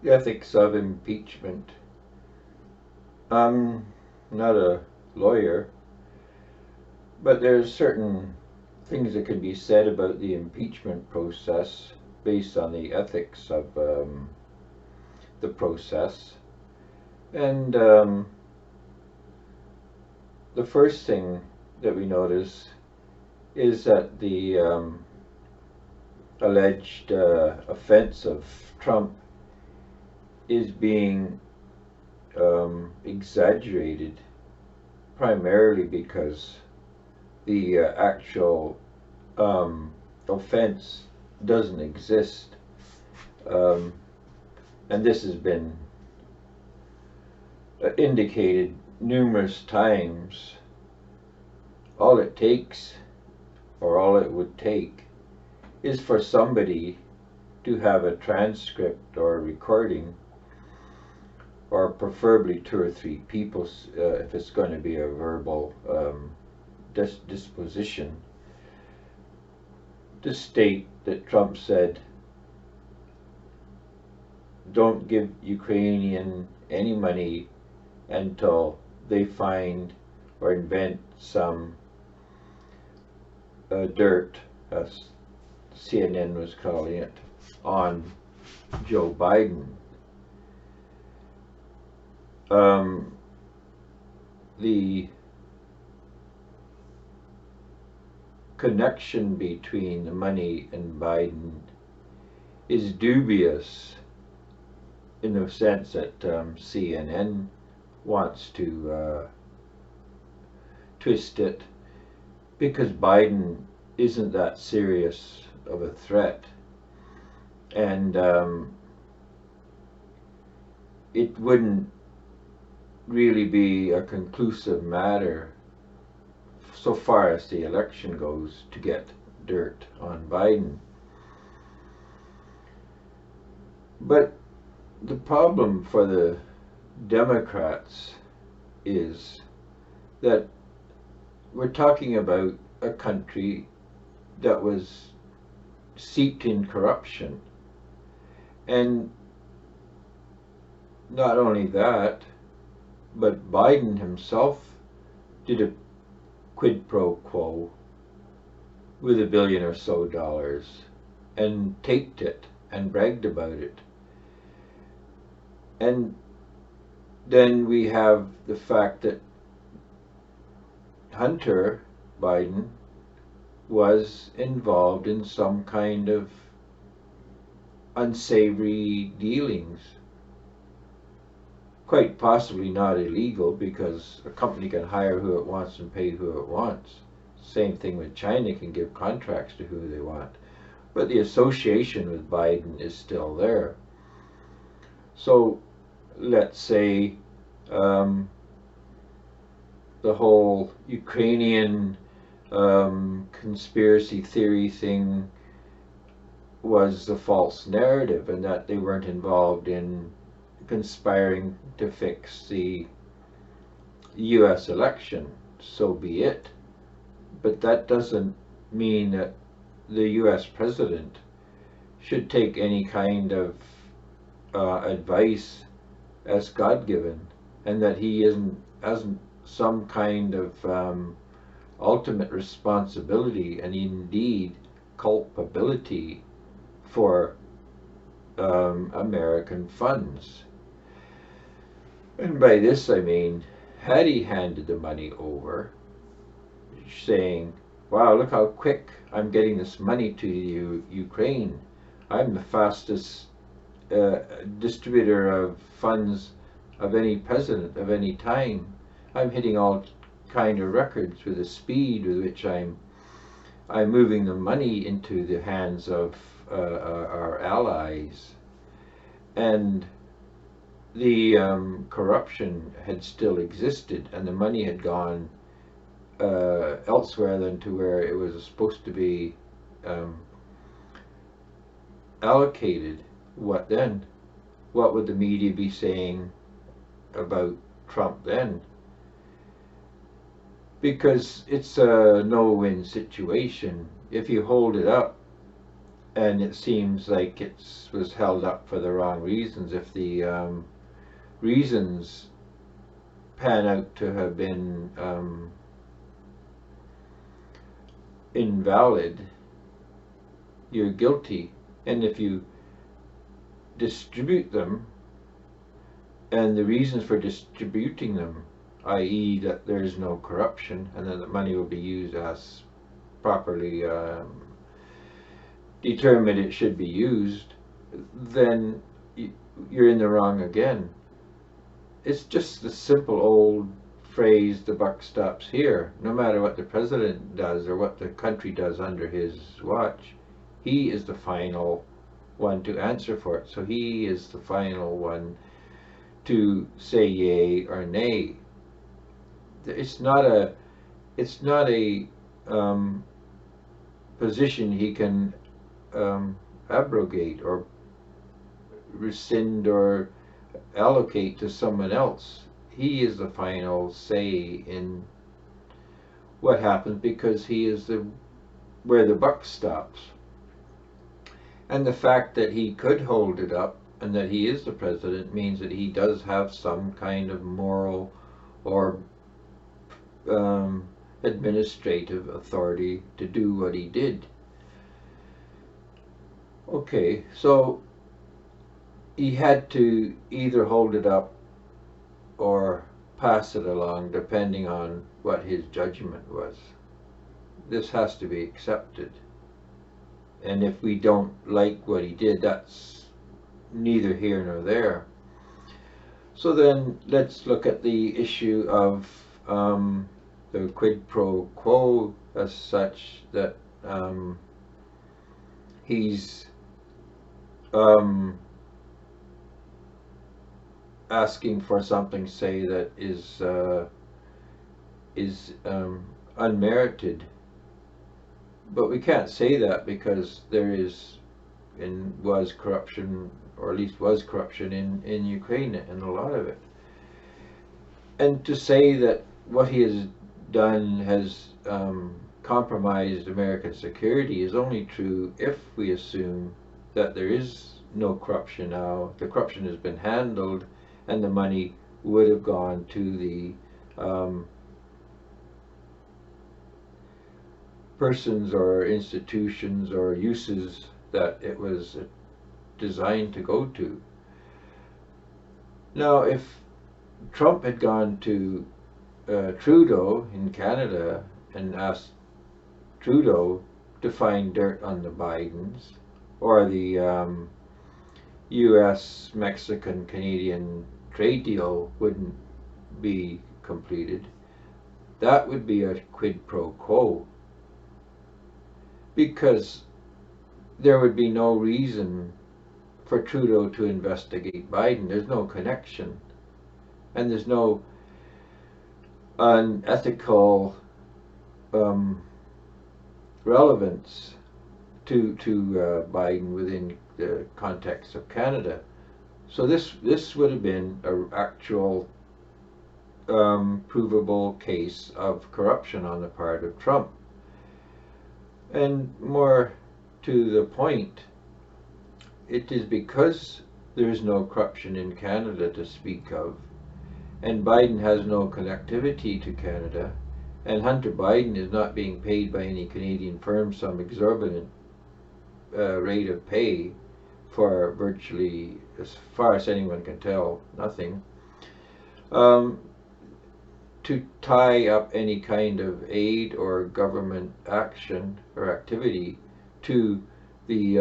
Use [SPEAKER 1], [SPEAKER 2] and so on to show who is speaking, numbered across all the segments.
[SPEAKER 1] Ethics of Impeachment. I'm not a lawyer, but there's certain things that can be said about the impeachment process based on the ethics of the process. And the first thing that we notice is that the alleged offense of Trump is being exaggerated primarily because the actual offense doesn't exist. And this has been indicated numerous times. All it takes, or all it would take, is for somebody to have a transcript or a recording, or preferably 2 or 3 people if it's going to be a verbal disposition, to state that Trump said, don't give Ukrainian any money until they find or invent some dirt, as CNN was calling it, on Joe Biden. The connection between the money and Biden is dubious in the sense that CNN wants to twist it, because Biden isn't that serious of a threat, and it wouldn't really be a conclusive matter so far as the election goes to get dirt on Biden. But the problem for the Democrats is that we're talking about a country that was steeped in corruption. And not only that, but Biden himself did a quid pro quo with $1 billion or so and taped it and bragged about it. And then we have the fact that Hunter Biden was involved in some kind of unsavory dealings. Quite possibly not illegal, because a company can hire who it wants and pay who it wants. Same thing with China, can give contracts to who they want. But the association with Biden is still there. So let's say the whole Ukrainian conspiracy theory thing was a false narrative, and that they weren't involved in conspiring to fix the US election. So be it. But that doesn't mean that the US president should take any kind of advice as God-given, and that he hasn't some kind of ultimate responsibility and indeed culpability for American funds. And by this I mean, had he handed the money over, saying, wow, look how quick I'm getting this money to Ukraine. I'm the fastest distributor of funds of any president of any time. I'm hitting all kind of records with the speed with which I'm moving the money into the hands of our allies. And the corruption had still existed, and the money had gone elsewhere than to where it was supposed to be allocated. What then? What would the media be saying about Trump then? Because it's a no-win situation. If you hold it up and it seems like it was held up for the wrong reasons. If the reasons pan out to have been invalid, you're guilty. And if you distribute them, and the reasons for distributing them, i.e. that there is no corruption and that the money will be used as properly determined it should be used, then you're in the wrong again. It's just the simple old phrase, the buck stops here. No matter what the president does or what the country does under his watch, he is the final one to answer for it. So he is the final one to say yay or nay. It's not a position he can abrogate or rescind or allocate to someone else. He is the final say in what happens, because he is where the buck stops. And the fact that he could hold it up and that he is the president means that he does have some kind of moral or administrative authority to do what he did. Okay, so he had to either hold it up or pass it along, depending on what his judgment was. This has to be accepted. And if we don't like what he did, that's neither here nor there. So then let's look at the issue of the quid pro quo as such, that he's asking for something, say, that is unmerited. But we can't say that, because there is and was corruption, or at least was corruption in Ukraine, and a lot of it. And to say that what he has done has compromised American security is only true if we assume that there is no corruption now. The corruption has been handled, and the money would have gone to the persons or institutions or uses that it was designed to go to. Now, if Trump had gone to Trudeau in Canada and asked Trudeau to find dirt on the Bidens, or the US, Mexican, Canadian trade deal wouldn't be completed, that would be a quid pro quo, because there would be no reason for Trudeau to investigate Biden. There's no connection, and there's no unethical relevance to Biden within the context of Canada. So this would have been an actual provable case of corruption on the part of Trump. And more to the point, it is because there is no corruption in Canada to speak of, and Biden has no connectivity to Canada, and Hunter Biden is not being paid by any Canadian firm some exorbitant rate of pay for virtually, as far as anyone can tell, nothing. To tie up any kind of aid or government action or activity to the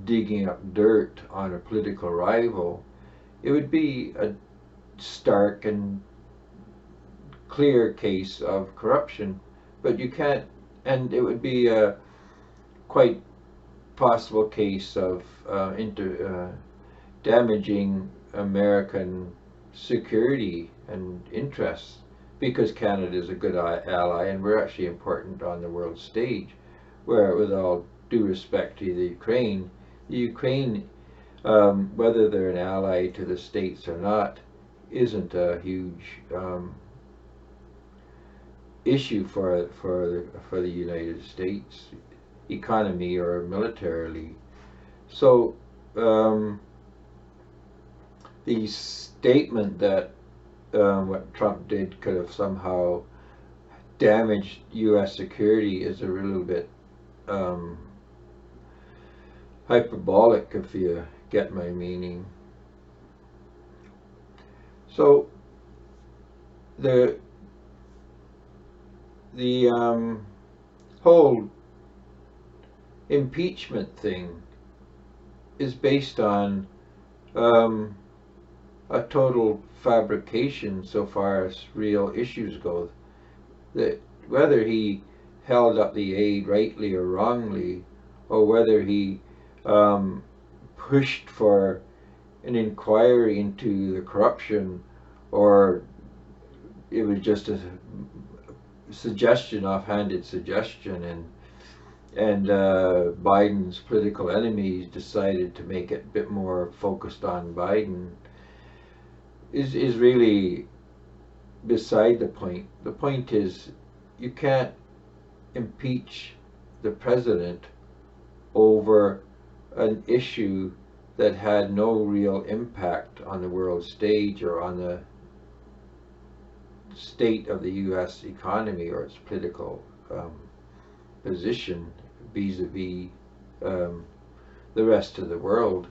[SPEAKER 1] digging up dirt on a political rival, it would be a stark and clear case of corruption. But you can't, and it would be a quite possible case of damaging American security and interests, because Canada is a good ally and we're actually important on the world stage, where, with all due respect to the Ukraine, whether they're an ally to the States or not, isn't a huge issue for the United States economy or militarily. So the statement that what Trump did could have somehow damaged U.S. security is a little bit hyperbolic, if you get my meaning. So the whole impeachment thing is based on a total fabrication so far as real issues go. That whether he held up the aid rightly or wrongly, or whether he pushed for an inquiry into the corruption, or it was just a suggestion, offhanded suggestion, and Biden's political enemies decided to make it a bit more focused on Biden, is really beside the point. The point is, you can't impeach the president over an issue that had no real impact on the world stage or on the state of the U.S. economy or its political position vis-a-vis the rest of the world.